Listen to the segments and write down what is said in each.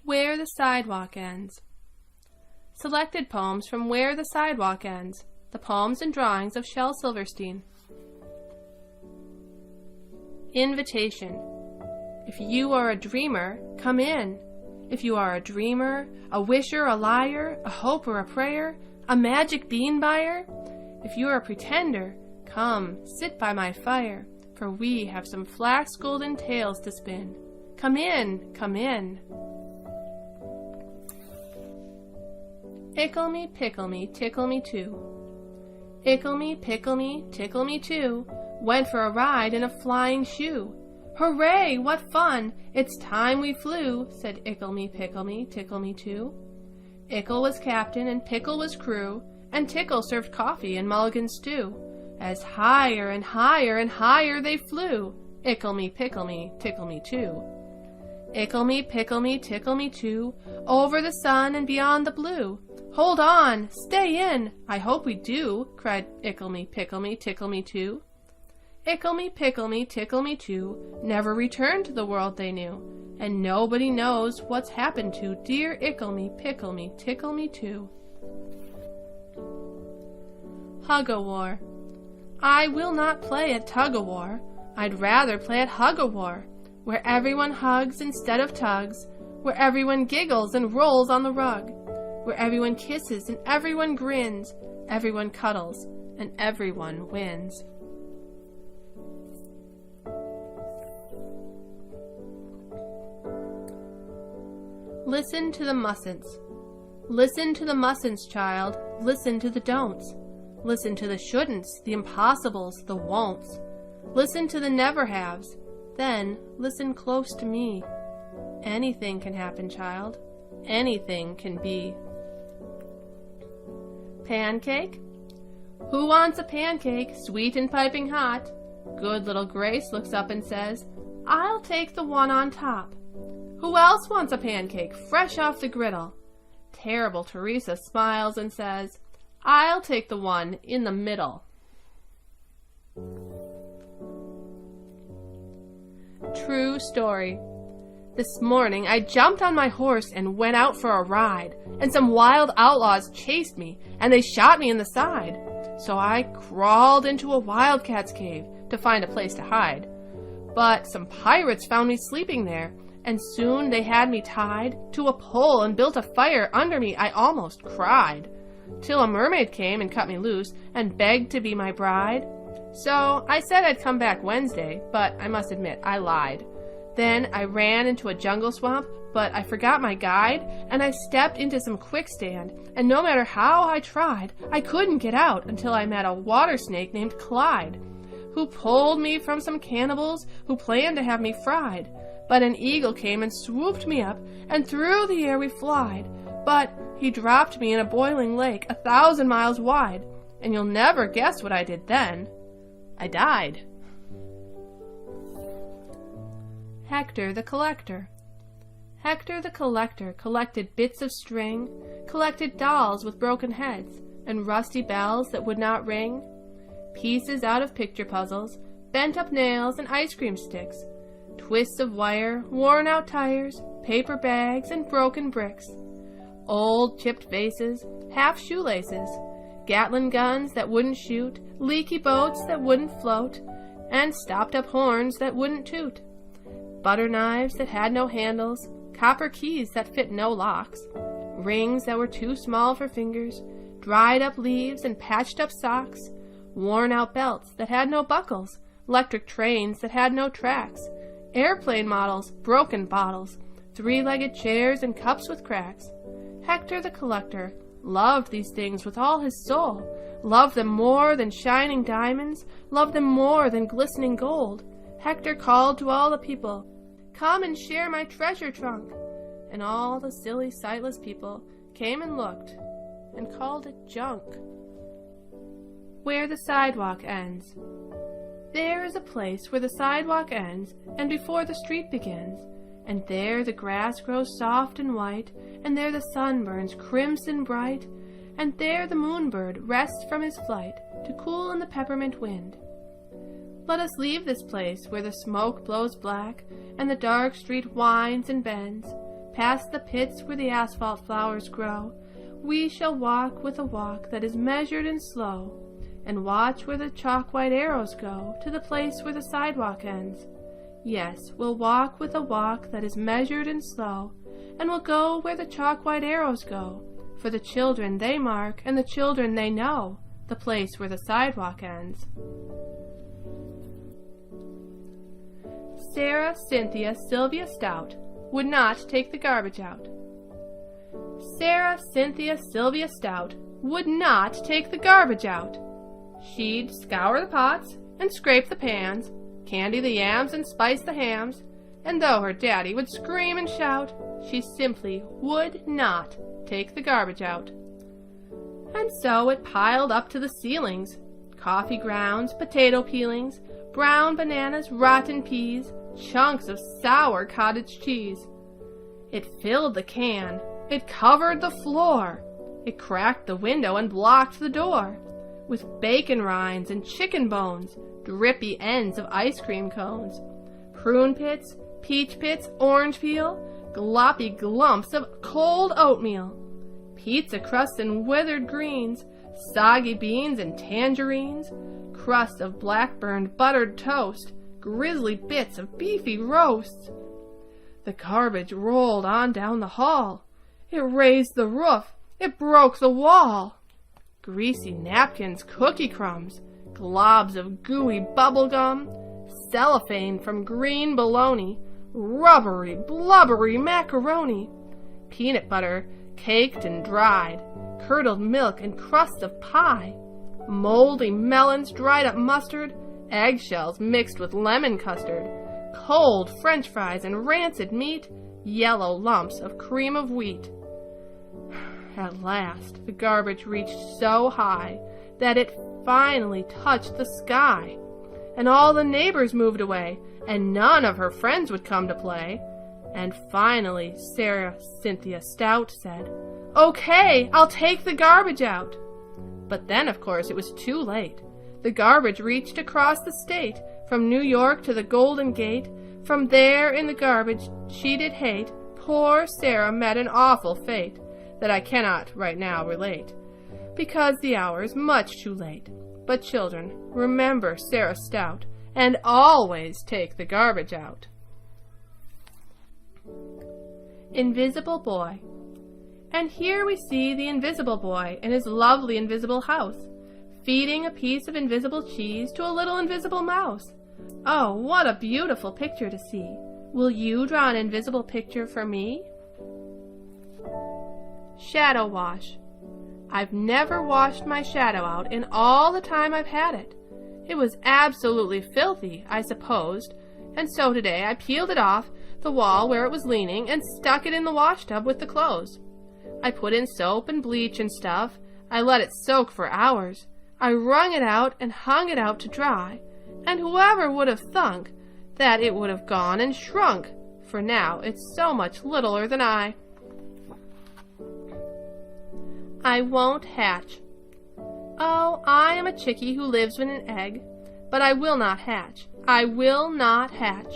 Where the Sidewalk Ends. Selected poems from Where the Sidewalk Ends, the poems and drawings of Shel Silverstein. Invitation. If you are a dreamer, come in. If you are a dreamer, a wisher, a liar, a hope or a prayer, a magic bean buyer, if you are a pretender, come, sit by my fire, for we have some flax golden tales to spin. Come in, come in. Ickle me, pickle me, tickle me too. Ickle me, pickle me, tickle me too. Went for a ride in a flying shoe. Hooray, what fun! It's time we flew, said Ickle me, pickle me, tickle me too. Ickle was captain and Pickle was crew, and Tickle served coffee and mulligan stew. As higher and higher and higher they flew. Ickle me, pickle me, tickle me too. Ickle me, pickle me, tickle me too, over the sun and beyond the blue. Hold on! Stay in! I hope we do, cried Ickle me, pickle me, tickle me too. Ickle me, pickle me, tickle me too, never returned to the world they knew, and nobody knows what's happened to dear Ickle me, pickle me, tickle me too. Hug-a-war. I will not play at tug-a-war. I'd rather play at hug-a-war, where everyone hugs instead of tugs, where everyone giggles and rolls on the rug, where everyone kisses and everyone grins, everyone cuddles and everyone wins. Listen to the mustn'ts. Listen to the mustn'ts, child. Listen to the don'ts. Listen to the shouldn'ts, the impossibles, the won'ts. Listen to the never-haves. Then listen close to me. Anything can happen, child. Anything can be. Pancake? Who wants a pancake, sweet and piping hot? Good little Grace looks up and says, I'll take the one on top. Who else wants a pancake, fresh off the griddle? Terrible Teresa smiles and says, I'll take the one in the middle. True story. This morning I jumped on my horse and went out for a ride, and some wild outlaws chased me, and they shot me in the side. So I crawled into a wildcat's cave to find a place to hide. But some pirates found me sleeping there, and soon they had me tied to a pole and built a fire under me. I almost cried, till a mermaid came and cut me loose and begged to be my bride. So I said I'd come back Wednesday, but I must admit I lied. Then I ran into a jungle swamp, but I forgot my guide, and I stepped into some quicksand, and no matter how I tried, I couldn't get out until I met a water snake named Clyde, who pulled me from some cannibals who planned to have me fried. But an eagle came and swooped me up, and through the air we flied. But he dropped me in a boiling lake 1,000 miles wide, and you'll never guess what I did then. I died. Hector the Collector. Hector the Collector collected bits of string, collected dolls with broken heads, and rusty bells that would not ring, pieces out of picture puzzles, bent-up nails and ice cream sticks, twists of wire, worn-out tires, paper bags, and broken bricks, old chipped vases, half shoelaces, Gatling guns that wouldn't shoot, leaky boats that wouldn't float, and stopped-up horns that wouldn't toot, butter knives that had no handles, copper keys that fit no locks, rings that were too small for fingers, dried-up leaves and patched-up socks, worn-out belts that had no buckles, electric trains that had no tracks, airplane models, broken bottles, three-legged chairs and cups with cracks. Hector the Collector loved these things with all his soul, loved them more than shining diamonds, loved them more than glistening gold. Hector called to all the people, Come and share my treasure trunk. And all the silly, sightless people came and looked and called it junk. Where the Sidewalk Ends. There is a place where the sidewalk ends, and before the street begins, and there the grass grows soft and white, and there the sun burns crimson bright, and there the moonbird rests from his flight to cool in the peppermint wind. Let us leave this place where the smoke blows black, and the dark street winds and bends, past the pits where the asphalt flowers grow. We shall walk with a walk that is measured and slow, and watch where the chalk-white arrows go to the place where the sidewalk ends. Yes, we'll walk with a walk that is measured and slow, and we'll go where the chalk-white arrows go, for the children they mark and the children they know the place where the sidewalk ends. Sarah Cynthia Sylvia Stout would not take the garbage out. Sarah Cynthia Sylvia Stout would not take the garbage out. She'd scour the pots and scrape the pans, candy the yams and spice the hams, and though her daddy would scream and shout, she simply would not take the garbage out. And so it piled up to the ceilings: coffee grounds, potato peelings, brown bananas, rotten peas, chunks of sour cottage cheese. It filled the can, it covered the floor, it cracked the window and blocked the door, with bacon rinds and chicken bones, drippy ends of ice cream cones, prune pits, peach pits, orange peel, gloppy glumps of cold oatmeal, pizza crusts and withered greens, soggy beans and tangerines, crusts of black-burned buttered toast, grisly bits of beefy roasts. The garbage rolled on down the hall. It raised the roof. It broke the wall. Greasy napkins, cookie crumbs, globs of gooey bubble gum, cellophane from green bologna, rubbery, blubbery macaroni, peanut butter caked and dried, curdled milk and crusts of pie, moldy melons, dried up mustard, eggshells mixed with lemon custard, cold French fries and rancid meat, yellow lumps of cream of wheat. At last the garbage reached so high that it finally touched the sky, and all the neighbors moved away, and none of her friends would come to play. And finally Sarah Cynthia Stout said, "Okay, I'll take the garbage out." But then, of course, it was too late. The garbage reached across the state, from New York to the Golden Gate. From there in the garbage she did hate, poor Sarah met an awful fate that I cannot right now relate, because the hour is much too late. But children, remember Sarah Stout, and always take the garbage out. Invisible Boy. And here we see the invisible boy in his lovely invisible house, feeding a piece of invisible cheese to a little invisible mouse. Oh, what a beautiful picture to see! Will you draw an invisible picture for me? Shadow wash. I've never washed my shadow out in all the time I've had it. It was absolutely filthy, I supposed, and so today I peeled it off the wall where it was leaning and stuck it in the washtub with the clothes. I put in soap and bleach and stuff. I let it soak for hours. I wrung it out and hung it out to dry, and whoever would have thunk that it would have gone and shrunk, for now it's so much littler than I. I won't hatch. Oh, I am a chickie who lives in an egg, but I will not hatch. I will not hatch.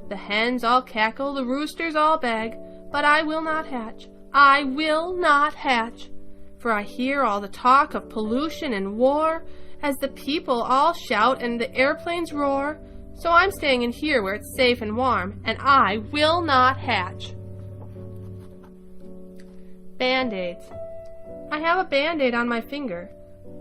The hens all cackle, the roosters all beg, but I will not hatch. I will not hatch. For I hear all the talk of pollution and war, as the people all shout and the airplanes roar, so I'm staying in here where it's safe and warm, and I will not hatch. Band-Aids. I have a Band-Aid on my finger,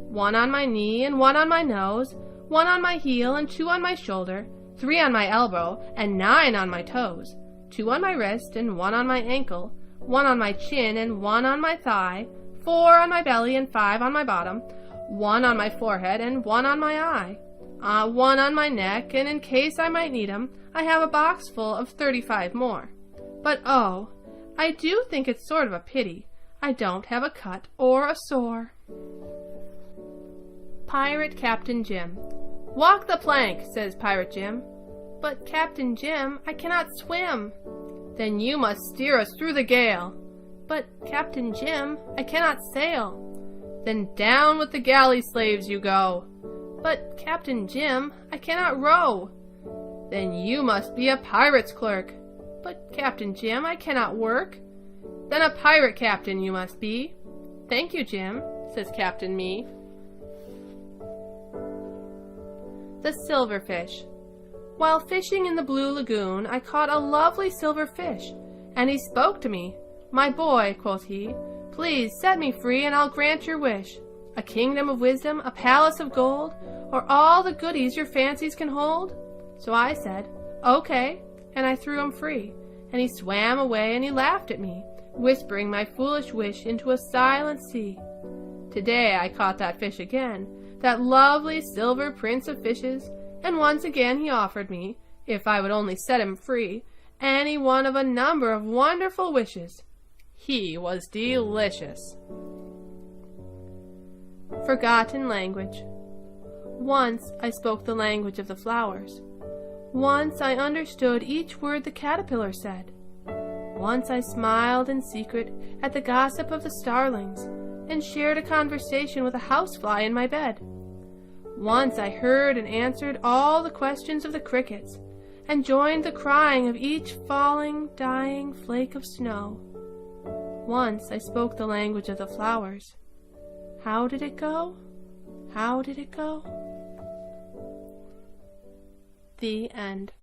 one on my knee and one on my nose, one on my heel and 2 on my shoulder, 3 on my elbow and 9 on my toes, 2 on my wrist and 1 on my ankle, 1 on my chin and 1 on my thigh, 4 on my belly and 5 on my bottom, 1 on my forehead and 1 on my eye, 1 on my neck, and in case I might need 'em, I have a box full of 35 more. But oh, I do think it's sort of a pity I don't have a cut or a sore. Pirate Captain Jim. "Walk the plank," says Pirate Jim. "But, Captain Jim, I cannot swim." "Then you must steer us through the gale." "But, Captain Jim, I cannot sail." "Then down with the galley slaves you go." "But, Captain Jim, I cannot row." "Then you must be a pirate's clerk." "But, Captain Jim, I cannot work." "Then a pirate captain you must be." "Thank you, Jim," says Captain Me. The Silverfish. While fishing in the blue lagoon, I caught a lovely silver fish, and he spoke to me. "My boy," quoth he, "please set me free, and I'll grant your wish. A kingdom of wisdom, a palace of gold, or all the goodies your fancies can hold?" So I said, "Okay," and I threw him free, and he swam away and he laughed at me, whispering my foolish wish into a silent sea. Today I caught that fish again, that lovely silver prince of fishes, and once again he offered me, if I would only set him free, any one of a number of wonderful wishes. He was delicious. Forgotten language. Once I spoke the language of the flowers. Once I understood each word the caterpillar said. Once I smiled in secret at the gossip of the starlings, and shared a conversation with a housefly in my bed. Once I heard and answered all the questions of the crickets, and joined the crying of each falling, dying flake of snow. Once I spoke the language of the flowers. How did it go? How did it go? The end.